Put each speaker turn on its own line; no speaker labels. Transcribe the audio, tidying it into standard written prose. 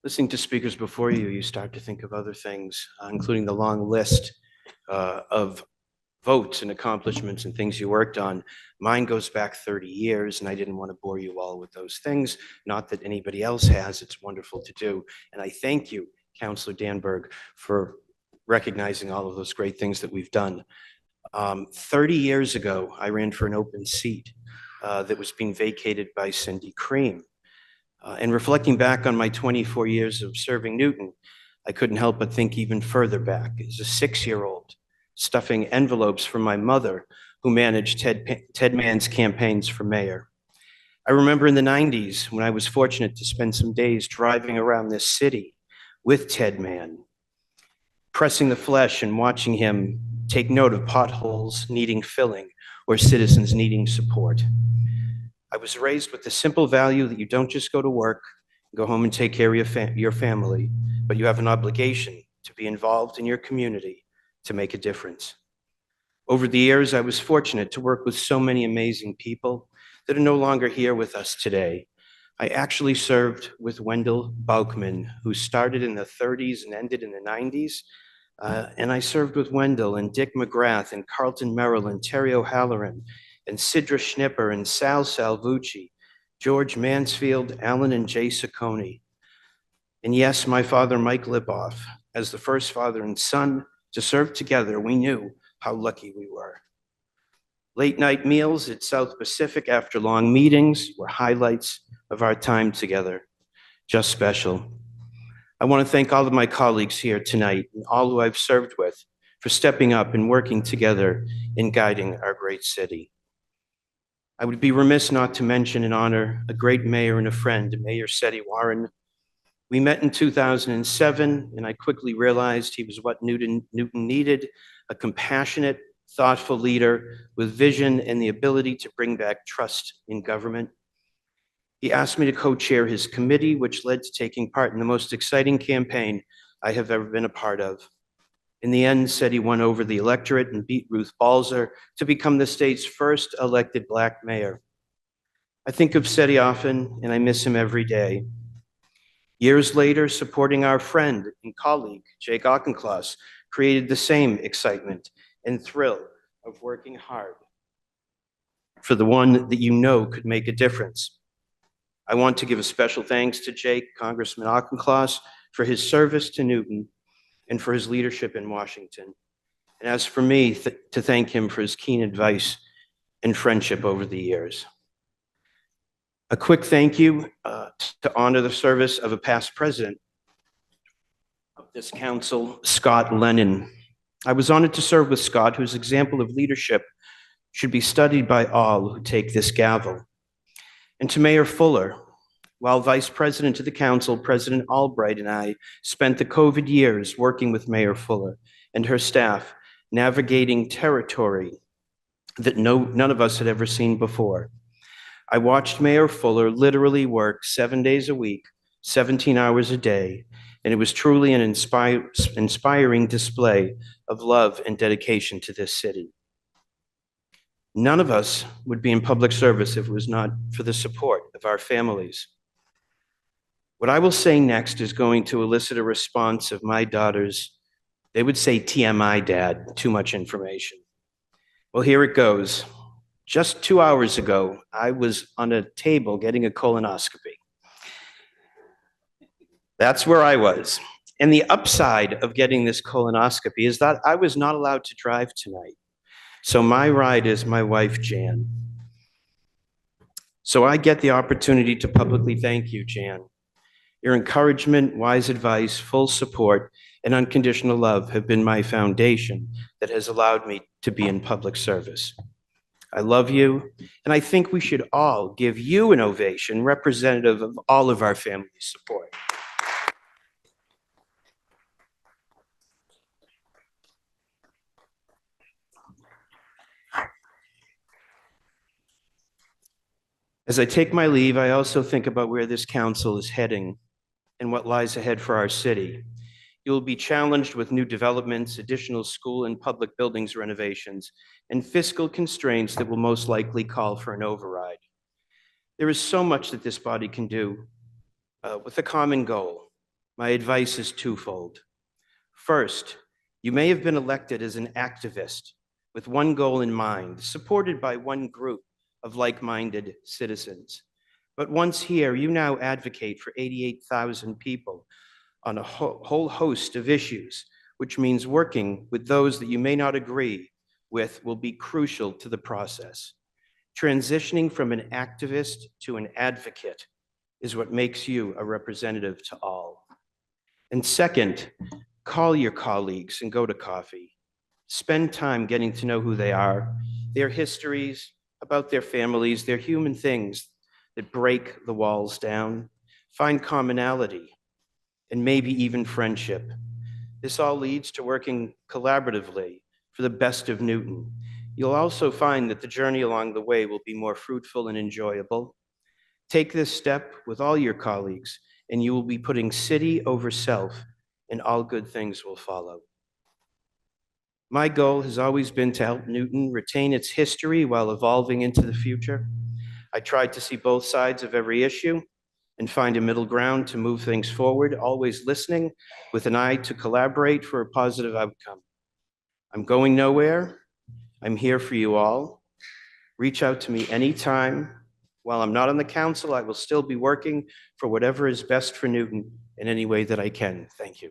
Listening to speakers before you, you start to think of other things, including the long list of votes and accomplishments and things you worked on. Mine goes back 30 years, and I didn't want to bore you all with those things. Not that anybody else has. It's wonderful to do. And I thank you, Councilor Danberg, for recognizing all of those great things that we've done. 30 years ago, I ran for an open seat that was being vacated by Cindy Cream. And reflecting back on my 24 years of serving Newton, I couldn't help but think even further back as a 6-year-old, stuffing envelopes for my mother, who managed Ted Mann's campaigns for mayor. I remember in the 90s when I was fortunate to spend some days driving around this city with Ted Mann, pressing the flesh and watching him take note of potholes needing filling or citizens needing support. I was raised with the simple value that you don't just go to work, go home and take care of your family, but you have an obligation to be involved in your community to make a difference. Over the years, I was fortunate to work with so many amazing people that are no longer here with us today. I actually served with Wendell Baukman, who started in the 30s and ended in the 90s. And I served with Wendell and Dick McGrath and Carlton Merrill and Terry O'Halloran and Sidra Schnipper and Sal Salvucci, George Mansfield, Alan and Jay Saccone. And yes, my father, Mike Lipof, as the first father and son to serve together, we knew how lucky we were. Late night meals at South Pacific after long meetings were highlights of our time together. Just special. I want to thank all of my colleagues here tonight and all who I've served with for stepping up and working together in guiding our great city. I would be remiss not to mention and honor a great mayor and a friend, Mayor Seti Warren. We met in 2007, and I quickly realized he was what Newton needed, a compassionate, thoughtful leader with vision and the ability to bring back trust in government. He asked me to co-chair his committee, which led to taking part in the most exciting campaign I have ever been a part of. In the end, Seti won over the electorate and beat Ruth Balzer to become the state's first elected Black mayor. I think of Seti often, and I miss him every day. Years later, supporting our friend and colleague, Jake Auchincloss, created the same excitement and thrill of working hard for the one that you know could make a difference. I want to give a special thanks to Jake, Congressman Auchincloss, for his service to Newton and for his leadership in Washington. And as for me, to thank him for his keen advice and friendship over the years. A quick thank you to honor the service of a past president of this council, Scott Lennon. I was honored to serve with Scott, whose example of leadership should be studied by all who take this gavel. And to Mayor Fuller, while Vice President of the Council, President Albright and I spent the COVID years working with Mayor Fuller and her staff, navigating territory that none of us had ever seen before. I watched Mayor Fuller literally work 7 days a week, 17 hours a day, and it was truly an inspiring display of love and dedication to this city. None of us would be in public service if it was not for the support of our families. What I will say next is going to elicit a response of my daughters. They would say, TMI, Dad, too much information. Well, here it goes. Just 2 hours ago, I was on a table getting a colonoscopy. That's where I was. And the upside of getting this colonoscopy is that I was not allowed to drive tonight. So my ride is my wife, Jan. So I get the opportunity to publicly thank you, Jan. Your encouragement, wise advice, full support, and unconditional love have been my foundation that has allowed me to be in public service. I love you, and I think we should all give you an ovation representative of all of our family's support. As I take my leave, I also think about where this council is heading and what lies ahead for our city. You will be challenged with new developments, additional school and public buildings renovations, and fiscal constraints that will most likely call for an override. There is so much that this body can do with a common goal, My advice is twofold. First, you may have been elected as an activist with one goal in mind, supported by one group of like-minded citizens. But once here, you now advocate for 88,000 people on a whole host of issues, which means working with those that you may not agree with will be crucial to the process. Transitioning from an activist to an advocate is what makes you a representative to all. And second, call your colleagues and go to coffee. Spend time getting to know who they are, their histories, about their families, their human things that break the walls down. Find commonality and maybe even friendship. This all leads to working collaboratively for the best of Newton. You'll also find that the journey along the way will be more fruitful and enjoyable. Take this step with all your colleagues, and you will be putting city over self, and all good things will follow. My goal has always been to help Newton retain its history while evolving into the future. I tried to see both sides of every issue and find a middle ground to move things forward, always listening with an eye to collaborate for a positive outcome. I'm going nowhere. I'm here for you all. Reach out to me anytime. While I'm not on the council, I will still be working for whatever is best for Newton in any way that I can. Thank you.